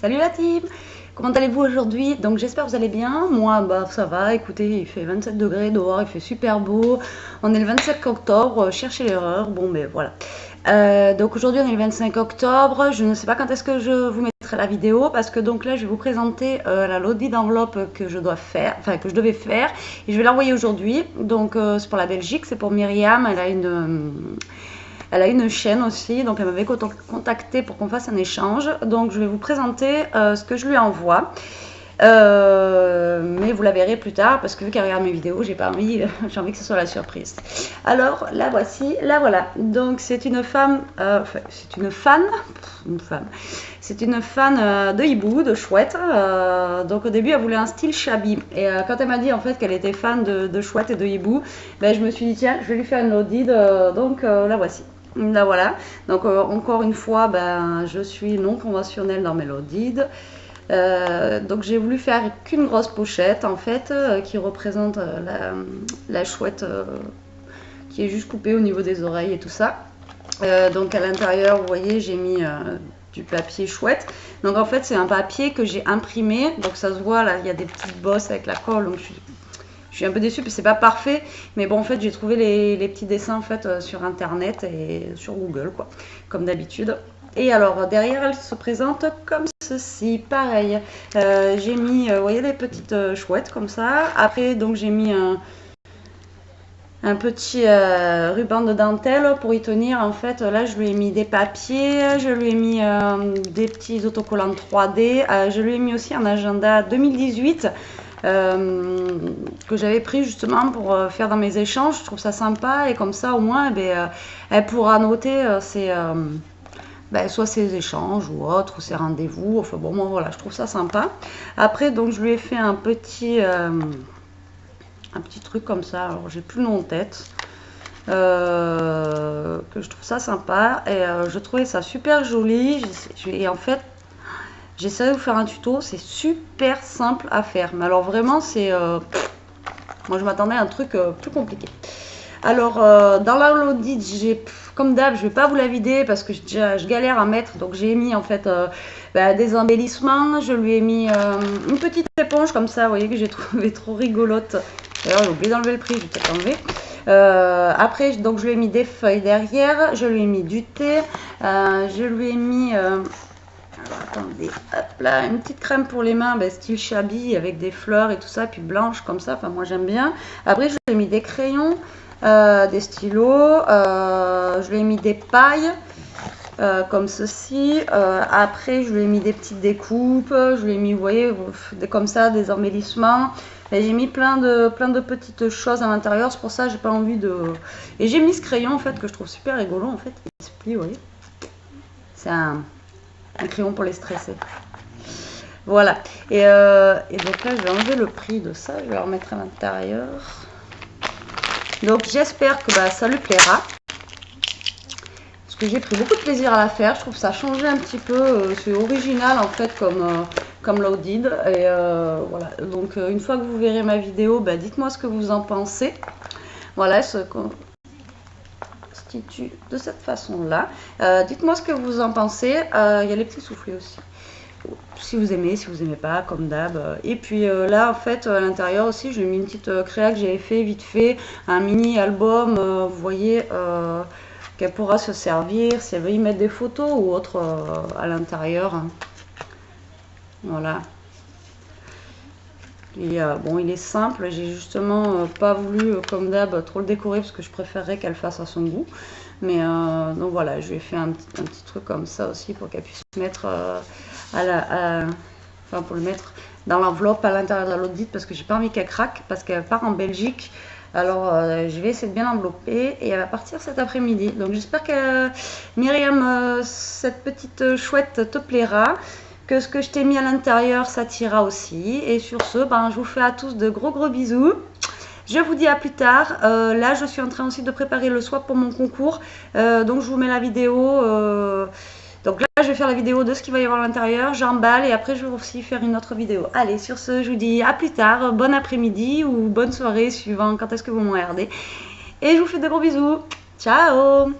Salut la team! Comment allez-vous aujourd'hui? Donc j'espère que vous allez bien. Moi ça va, écoutez, il fait 27 degrés dehors, il fait super beau. On est le 27 octobre, cherchez l'erreur. Bon ben voilà. Donc aujourd'hui on est le 25 octobre. Je ne sais pas quand est-ce que je vous mettrai la vidéo parce que donc là je vais vous présenter la loadie d'enveloppe que je dois faire, enfin que je devais faire. Et je vais l'envoyer aujourd'hui. Donc c'est pour la Belgique, c'est pour Myriam. Elle a une chaîne aussi, donc elle m'avait contacté pour qu'on fasse un échange. Donc je vais vous présenter ce que je lui envoie. Mais vous la verrez plus tard parce que vu qu'elle regarde mes vidéos, j'ai pas envie, j'ai envie que ce soit la surprise. Alors la voici, la voilà. Donc c'est une femme, c'est une fan de hibou, de chouette. Donc au début elle voulait un style shabby et quand elle m'a dit en fait qu'elle était fan de chouette et de hibou, ben, je me suis dit tiens je vais lui faire une loadie, donc la voici. Là voilà, donc encore une fois, ben, je suis non conventionnelle dans mes loaded. Donc j'ai voulu faire qu'une grosse pochette en fait qui représente la chouette qui est juste coupée au niveau des oreilles et tout ça. Donc à l'intérieur, vous voyez, j'ai mis du papier chouette. Donc en fait, c'est un papier que j'ai imprimé. Donc ça se voit là, il y a des petites bosses avec la colle. Donc je suis un peu déçue parce que c'est pas parfait, mais bon en fait j'ai trouvé les petits dessins en fait sur internet et sur Google quoi, comme d'habitude. Et alors derrière elle se présente comme ceci, pareil. J'ai mis, vous voyez les petites chouettes comme ça. Après donc j'ai mis un petit ruban de dentelle pour y tenir. En fait là je lui ai mis des papiers, je lui ai mis des petits autocollants 3D, je lui ai mis aussi un agenda 2018. Que j'avais pris justement pour faire dans mes échanges. Je trouve ça sympa et comme ça au moins elle pourra noter soit ses échanges ou autres, ou ses rendez-vous. Enfin bon, moi voilà, je trouve ça sympa. Après donc je lui ai fait un petit truc comme ça, alors j'ai plus le nom en tête. Que je trouve ça sympa et je trouvais ça super joli et en fait j'essaie de vous faire un tuto, c'est super simple à faire. Mais alors vraiment, c'est... moi, je m'attendais à un truc plus compliqué. Alors, dans la loaded, j'ai... Comme d'hab, je ne vais pas vous la vider parce que je galère à mettre. Donc, j'ai mis en fait des embellissements. Je lui ai mis une petite éponge comme ça, vous voyez, que j'ai trouvé trop rigolote. D'ailleurs, j'ai oublié d'enlever le prix, je vais peut-être l'enlever. Après, donc, je lui ai mis des feuilles derrière. Je lui ai mis du thé. Je lui ai mis... alors attendez, hop là, une petite crème pour les mains, style shabby avec des fleurs et tout ça, puis blanche comme ça, enfin moi j'aime bien. Après je lui ai mis des crayons, des stylos, je lui ai mis des pailles comme ceci. Après je lui ai mis des petites découpes, je lui ai mis, vous voyez, comme ça, des embellissements. J'ai mis plein de petites choses à l'intérieur, c'est pour ça que j'ai pas envie de... Et j'ai mis ce crayon en fait que je trouve super rigolo en fait, il se plie, vous voyez. C'est un crayon pour les stresser. Voilà. Et donc là, je vais enlever le prix de ça. Je vais le remettre à l'intérieur. Donc j'espère que ça lui plaira. Parce que j'ai pris beaucoup de plaisir à la faire. Je trouve que ça a changé un petit peu. C'est original en fait comme loaded. Et voilà. Donc une fois que vous verrez ma vidéo, dites-moi ce que vous en pensez. Voilà ce qu'on de cette façon là. Dites-moi ce que vous en pensez. Il y a les petits soufflets aussi, si vous aimez, si vous aimez pas, comme d'hab. Et puis là en fait à l'intérieur aussi j'ai mis une petite créa que j'avais fait vite fait, un mini album, vous voyez, qu'elle pourra se servir si elle veut y mettre des photos ou autre à l'intérieur. Voilà. Et bon, il est simple, j'ai justement pas voulu, comme d'hab, trop le décorer parce que je préférerais qu'elle fasse à son goût. Mais donc voilà, je lui ai fait un petit truc comme ça aussi pour qu'elle puisse mettre enfin pour le mettre dans l'enveloppe à l'intérieur de la loaded parce que j'ai pas envie qu'elle craque parce qu'elle part en Belgique. Alors je vais essayer de bien l'envelopper et elle va partir cet après-midi. Donc j'espère que Myriam, cette petite chouette te plaira, que ce que je t'ai mis à l'intérieur ça t'ira aussi. Et sur ce, je vous fais à tous de gros bisous. Je vous dis à plus tard. Là je suis en train aussi de préparer le swap pour mon concours, donc je vous mets la vidéo. Donc là je vais faire la vidéo de ce qu'il va y avoir à l'intérieur, j'emballe et après je vais aussi faire une autre vidéo. Allez, sur ce je vous dis à plus tard, bon après-midi ou bonne soirée suivant quand est-ce que vous me regardez. Et je vous fais de gros bisous. Ciao!